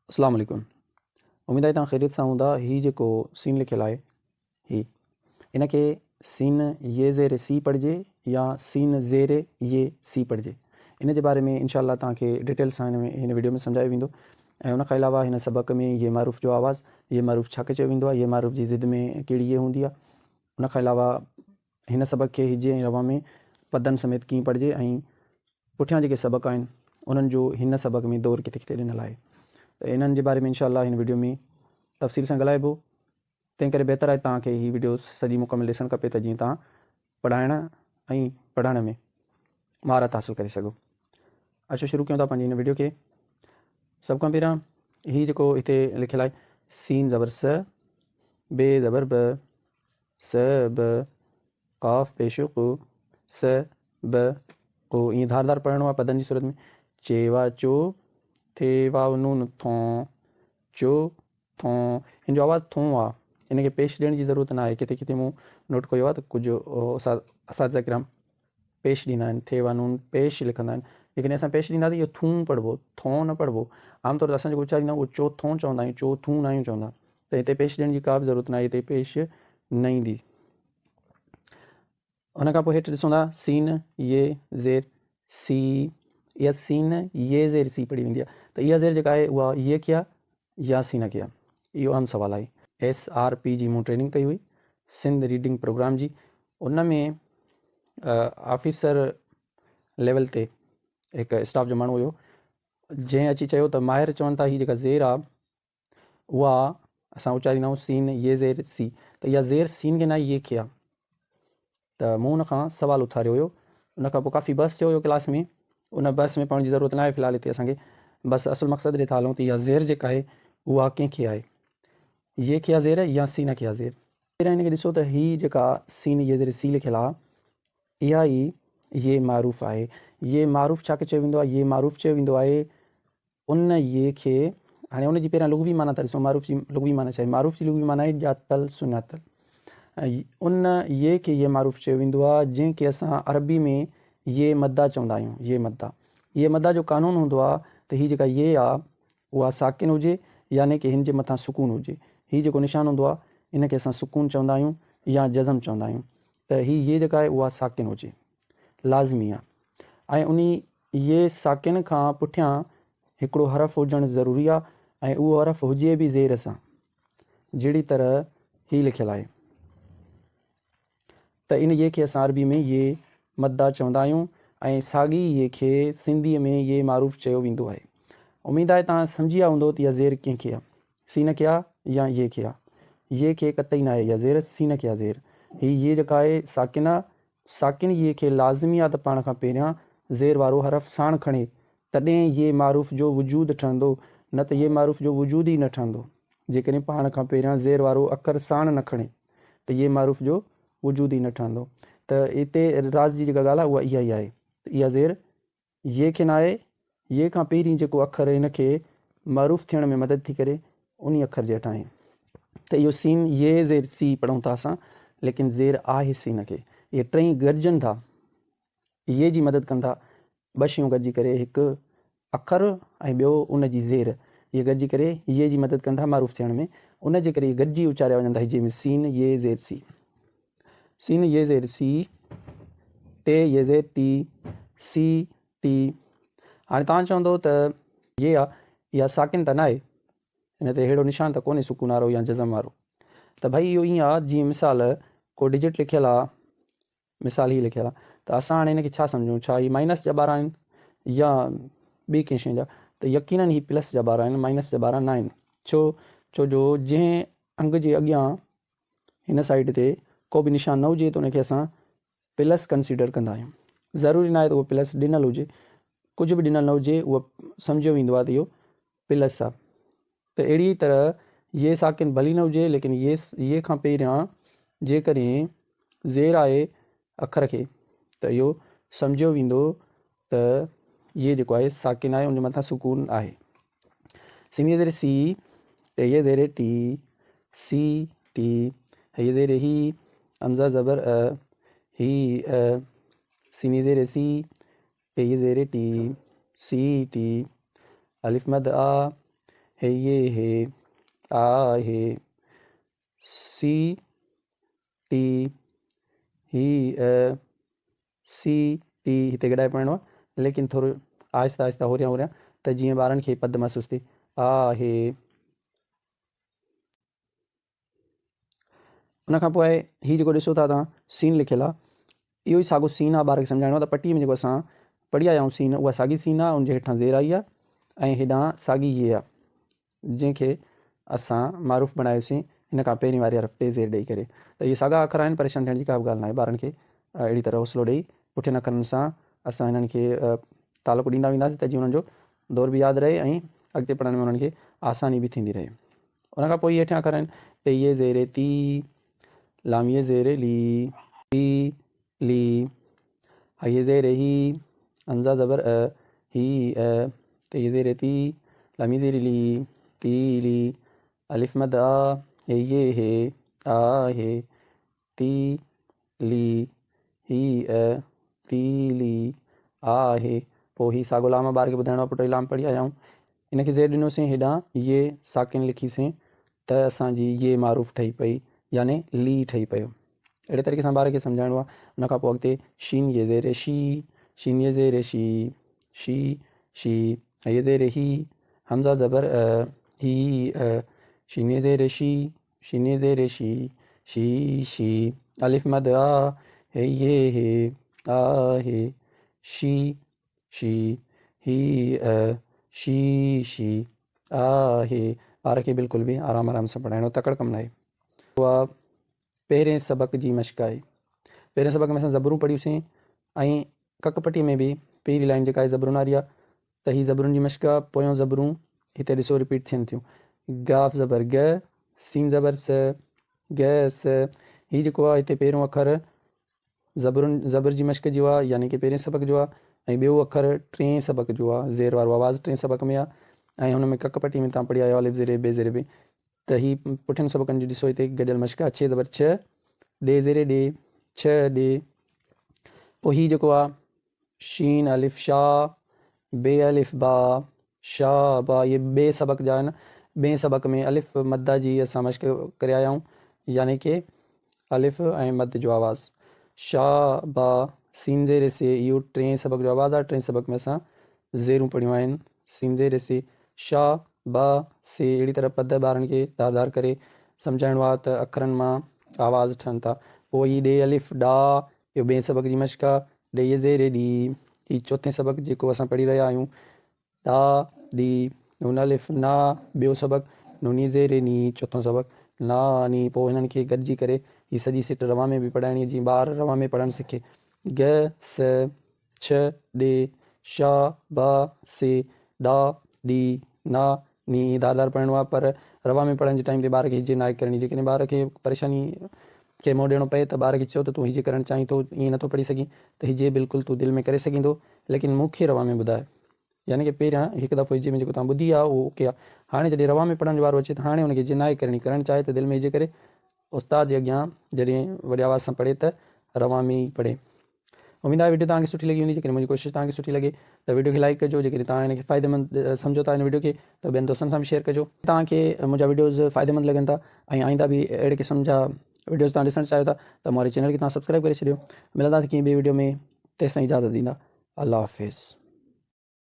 अस्सलाम वालेकुम। उम्मीद आहे तव्हां ख़ैरियत सां हूंदा। हीउ जेको सीन लिखियलु आहे इन खे सीन ये ज़ेर सी पढ़िजे या सीन ज़ेर ये सी पढ़िजे। इन जे बारे में इंशाअल्लाह तव्हांखे डिटेल सां हिन वीडियो में सम्झायो वेंदो। ऐं उन खां अलावा हिन सबक़ में ये मारूफ़ जो आवाज़, ये मारूफ़ छा चयो वेंदो आहे, ये मारूफ़ जी ज़िद में कहिड़ी ये हूंदी आहे। उन खां अलावा हिन सबक़ खे हिजे ऐं रवा में पदनि समेत कीअं पढ़िजे ऐं पुठियां जेके सबक़ आहिनि उन्हनि जो हिन सबक़ में दौर किथे किथे ॾिनल आहे। त इन्हनि जे बारे में इंशाअल्लाह हिन वीडियो में तफ़सील सां ॻाल्हाइबो। तंहिं करे बहितर आहे तव्हांखे हीअ वीडियो सॼी मुकमिल ॾिसणु खपे त जीअं तव्हां पढ़ाइण ऐं पढ़ण में महारत हासिलु करे सघो। अचो शुरू कयूं था पंहिंजी हिन वीडियो खे। सभ खां पहिरियां हीअ जेको हिते लिखियलु आहे सीन ज़बर स, बे ज़बर ब, स ब, क़ाफ़ पेश क़ु, स ब क़ु। ईअं धारदार पढ़णो आहे पदनि जी सूरत में। चेवा चो, थे वाव नून थों, चो थों। हिन जो आवाज़ु थों आहे, इन खे पेश ॾियण जी ज़रूरत न आहे। किथे किथे मूं नोट कयो आहे त कुझु असातिज़ा किराम पेश ॾींदा आहिनि, थे वा नून पेश लिखंदा आहिनि, लेकिन असां पेश ॾींदासीं इहो थूं पढ़िबो, थों न पढ़िबो। आमतौर ते असां जेको उचारींदा आहियूं उहो चो थों चवंदा आहियूं, चो थूं न आहियूं चवंदा। त हिते पेश ॾियण जी का बि ज़रूरत न आहे, हिते पेश न ईंदी। हुन खां पोइ हेठि ॾिसूं था सीन ये ज़ेर सी। इहा सीन ये ज़ेर सी पढ़ी वेंदी आहे। त इहा ज़ेर जेका आहे उहा ये खे आहे या सीन खे आहे, इहो अहम सुवालु आहे। SRP जी मूं ट्रेनिंग कई हुई, सिंध रीडिंग प्रोग्राम जी। उन में ऑफिसर लेवल ते हिकु स्टाफ जो माण्हू हुयो जंहिं अची चयो त माहिर चवनि था हीअ जेका ज़ेर आहे उहा असां उचारींदा आहियूं सीन ये ज़ेर सी, त इहा ज़ेर सीन खे न ये खे आहे। त मूं हुन खां सुवालु उथारियो हुयो। उन खां पोइ काफ़ी बहस थियो हुयो क्लास में। उन बहस में पढ़ण जी ज़रूरत न आहे फ़िलहालु हिते असांखे, बसि असुलु मक़सदु ॾे था हलूं त इहा ज़ेर जेका आहे उहा कंहिंखे आहे, ये खे आहे ज़ेर या सीन खे आहे ज़ेर। पहिरियां हिन खे ॾिसो त हीअ जेका सीन ये ज़ेर सी लिखियलु आहे इहा ई ये मारूफ़ आहे। ये मारूफ़ छा चयो वेंदो आहे? ये मारूफ़ चयो वेंदो आहे उन ये खे। हाणे उनजी पहिरियां लुग़वी माना था ॾिसूं। मारूफ़ जी लुग़वी माना छा आहे? मारूफ़ जी लुग़वी माना आहे ॼातल सुञातल। उन ये खे ये मारूफ़ चयो वेंदो आहे जंहिंखे असां अरबी में ये मद्दा चवंदा आहियूं। ये मद्दा, ये मद्दा जो कानून हूंदो आहे त हीअ जेका ये आहे उहा साकिन हुजे, यानी कि हिन जे मथां सुकून हुजे। हीअ जेको निशान हूंदो आहे इन खे असां सुकून चवंदा आहियूं या जज़म चवंदा आहियूं। त हीअ ये जेका आहे उहा साकिन हुजे, लाज़मी आहे। ऐं उन ये साकिन खां पुठियां हिकिड़ो हरफ़ हुजणु ज़रूरी आहे, ऐं उहो हरफ़ हुजे बि ज़ेर सां, जहिड़ी तरह हीअ लिखियलु आहे। त इन ये खे असां अरबी में ये मद्दा चवंदा आहियूं ऐं साॻी ये खे सिंधीअ में ये मारूफ़ चयो वेंदो आहे। उमेदु आहे तव्हां सम्झी विया हूंदो त इहा ज़ेर कंहिंखे आहे, सीन खे आहे या ये खे आहे। ये खे क़तई न आहे इहा ज़ेर, सीन खे आहे ज़ेर। हीअ ये जेका आहे साकिन आहे। साकिन ये खे लाज़मी आहे त पाण खां पहिरियां ज़ेर वारो हरफ़ साण खणे, तॾहिं ये मारूफ़ जो वजूदु ठहंदो, न त ये मारूफ़ जो वजूदु ई न ठहंदो। जेकॾहिं पाण खां पहिरियां ज़ेर वारो अखर साण न खणे त ये मारूफ़ जो वजूदु ई न ठहंदो। त हिते राज़ जी जेका ॻाल्हि आहे उहा इहा ई आहे त इहा ज़ेर ये खे न आहे। ये खां पहिरीं जेको अखर हिन खे मारूफ़ थियण में मदद थी करे उन अखर जे हेठां आहे। त इहो सीन ये ज़ेर सी पढ़ूं था असां, लेकिन ज़ेर आहे सीन खे। इहे टई गॾिजनि था, ये जी मदद कंदा। ॿ शयूं गॾिजी करे, हिकु अखर ऐं ॿियो उन जी ज़ेर, इहे गॾिजी करे ये जी मदद कंदा मारूफ़ थियण में। उन जे करे इहे गॾिजी उचारिया वञनि था जंहिंमें सीन ये ज़ेर सी। सीन ये ज़ेर सी, टे ये ज़ेर टी, सी टी। हाणे तव्हां चवंदो त ये आहे इहा साकिन त न आहे, हिन ते अहिड़ो निशान त कोन्हे सुकून वारो या जज़म वारो। त भई इहो ईअं आहे जीअं मिसाल को डिजिट लिखियलु आहे, मिसाल हीअ लिखियलु आहे, त असां हाणे हिन खे छा सम्झूं? छा हीअ माइनस जा ॿार आहिनि या ॿी कंहिं शइ जा? त यकीननि हीअ प्लस जा ॿार आहिनि, माइनस जा ॿार न आहिनि। छो जो जंहिं अंग जे अॻियां हिन साइड ते को बि निशान न हुजे त उनखे असां प्लस कंसीडर कंदा आहियूं। ज़रूरी न आहे त उहो प्लस ॾिनल हुजे, कुझु बि ॾिनल न हुजे उहो सम्झियो वेंदो आहे त इहो प्लस आहे। त अहिड़ी तरह ये साकिन भली न हुजे, लेकिन ये खां पहिरियां जेकॾहिं ज़ेर आहे अखर खे त इहो सम्झियो वेंदो त ये जेको आहे साकिन आहे, उनजे मथां सुकून आहे। सीन ये ज़ेर सी, टे ये ज़ेर टी, सी टी। ये ज़ेर ही, हमज़ा ज़बर अ, ही अ। सीन ये ज़ेर सी, टे ये ज़ेर टी, सी टी। अलिफ मद आ, हे ये हे आहे सी टी ही सी टी हिते गॾाए पढ़णो आहे लेकिन थोरो आहिस्ता आहिस्ता हो रहिया त जीअं ॿारनि खे पद महसूस थिए आहे। उन खां पोइ आहे हीउ जेको ॾिसो था तव्हां सीन लिखियलु आहे इहो ई साॻियो सीन आहे ॿार खे सम्झाइणो आहे त पटीअ में जेको असां पढ़ी आया आहियूं सीन उहा साॻी सीन आहे उनजे हेठां ज़ेर आई आहे ऐं हेॾां साॻी ये आहे जंहिंखे असां मारूफ़ बणायोसीं हिन खां पहिरीं वारे हरफ़ ते ज़ेर ॾेई करे त इहे साॻा अख़र आहिनि परेशान थियण जी का बि ॻाल्हि न आहे ॿारनि खे अहिड़ी तरह हौसलो ॾेई पुठियनि अख़रनि सां असां हिननि खे तालुक़ु ॾींदा वेंदासीं त जीअं उन्हनि जो दौर बि यादि रहे ऐं अॻिते पढ़ण में उन्हनि खे आसानी बि थींदी रहे। उन खां पोइ इहे हेठियां अख़र आहिनि पे ये ज़ेर ती लामिए ज़ेर ली ली हाइए ज़ेर ही हमज़ा ज़बर ही ते ये ज़ेर ती लामिए ज़ेर ली अलिफ मद आ हे आहे ती ली ही तीली आहे। पोइ ही साॻो लाम ॿार खे ॿुधाइणो आहे पुट लाम पढ़ी आया आहियूं इनखे ज़ेर ॾिनोसीं हेॾां ये साकिन लिखीसीं त असांजी ये मारूफ़ ठही पई याने ली ठही पियो। अहिड़े तरीक़े सां ॿार खे सम्झाइणो आहे। उन खां पोइ अॻिते शीन ये ज़ेर शीन ये ज़ेर शी ये ज़ेर ही हमज़ा ज़बर ही शीन ये ज़ेर शीन ये ज़ेर शी अलिफ मद आ हे ये आहे शी ही शी आहे। ॿार खे बिल्कुलु बि आराम आराम सां पढ़ाइणो तकड़ि कमु न आहे। उहा पहिरें सबक़ जी मश्क आहे। पहिरें सबक़ में असां ज़बरूं पढ़ियूंसीं ऐं ककपटीअ में बि पहिरीं लाइन जेका आहे ज़बरुनि वारी आहे त हीअ ज़बरुनि जी मश्क आहे। पोयों ज़बरूं हिते ॾिसो रिपीट थियनि थियूं गाफ़ ज़बर ग सीन ज़बर स हीउ जेको आहे हिते पहिरियों अख़र ज़बर जी मश्क जो आहे यानी कि पहिरें सबक़ जो आहे ऐं ॿियो अख़र टें सबक़ जो आहे ज़ेर वारो आवाज़ु टें सबक़ में आहे ऐं हुन में ककपटी में तव्हां पढ़ी आयो अलिफ ज़ेर बे ज़ेर बे त हीअ पुठियनि सबक़नि जी ॾिसो हिते गॾियल मश्क आहे 6 ज़बर 6 ॾे ज़ेर ॾे 6 ॾे। पोइ हीउ जेको आहे शीन अलिफ शाह बे अलिफ बा शाह बा इहे ॿिए सबक़ जा आहिनि। ॿिए सबक़ में अलिफ मद जी असां मश्क करे आया आहियूं यानी कि अलिफ ऐं मद जो आवाज़ु शाह बा सीन ज़ेर से इहो टें सबक़ जो आवाज़ु आहे। टें सबक़ में असां ज़ेरूं पढ़ियूं आहिनि सीन ज़ेर से शाह बा से अहिड़ी तरह पद ॿारनि खे धार धार करे सम्झाइणो आहे त अख़रनि मां आवाज़ ठहनि था। पोइ हीउ ॾे अलिफ डा इहो ॿिए सबक़ जी मश्क आहे। ॾे ज़ेर ॾी हीउ चोथें सबक़ जेको असां पढ़ी रहिया आहियूं दा दी नून अलिफ ना ॿियो सबक़ नूनी ज़ेर नी चोथों सबक़ ना नी। पोइ हिननि खे गॾिजी करे हीअ सॼी सिट रवा में बि पढ़ाइणी जीअं ॿार रवा में पढ़णु सिखे ग स छ ॾे शा बा से डा डी ना नी धार धार पढ़णो आहे पर रवा में पढ़ण जे टाइम ते ॿार खे हिजे नाहे करणी जेकॾहिं ॿार खे परेशानी खे मोड़ ॾियणो पए त ॿार खे चओ त तूं हिजे करणु चाहीं थो ईअं नथो पढ़ी सघीं त हिजे बिल्कुलु तूं दिलि में करे सघींदो लेकिन मूंखे रवा में ॿुधाए यानी कि पहिरियां हिकु दफ़ो हिजे में जेको तव्हां ॿुधी आहे उहो ओके आहे। हाणे जॾहिं रवा में पढ़ण जो वारो अचे त हाणे हुनखे जिनाए करणी करणु चाहे त दिलि में हिजे करे उस्ताद जे अॻियां जॾहिं वॾी आवाज़ सां पढ़े त रवा में ई पढ़े। उमेद आहे वीडियो तव्हांखे सुठी लॻी हूंदी जेकॾहिं मुंहिंजी कोशिशि तव्हांखे सुठी लॻे त वीडियो खे लाइक कजो जेकॾहिं तव्हां हिनखे फ़ाइदेमंद सम्झो था हिन वीडियो खे त ॿियनि दोस्तनि सां बि शेयर कजो। तव्हांखे मुंहिंजा वीडियोज़ फ़ाइदेमंद लॻनि था ऐं आईंदा बि अहिड़े क़िस्म जा वीडियोज़ तव्हां ॾिसणु चाहियो था त हमारे चैनल खे तव्हां सब्सक्राइब करे छॾियो। मिलंदासीं कंहिं ॿिए वीडियो में तेसिताईं इजाज़त ॾींदा अल्लाह हाफ़िज़।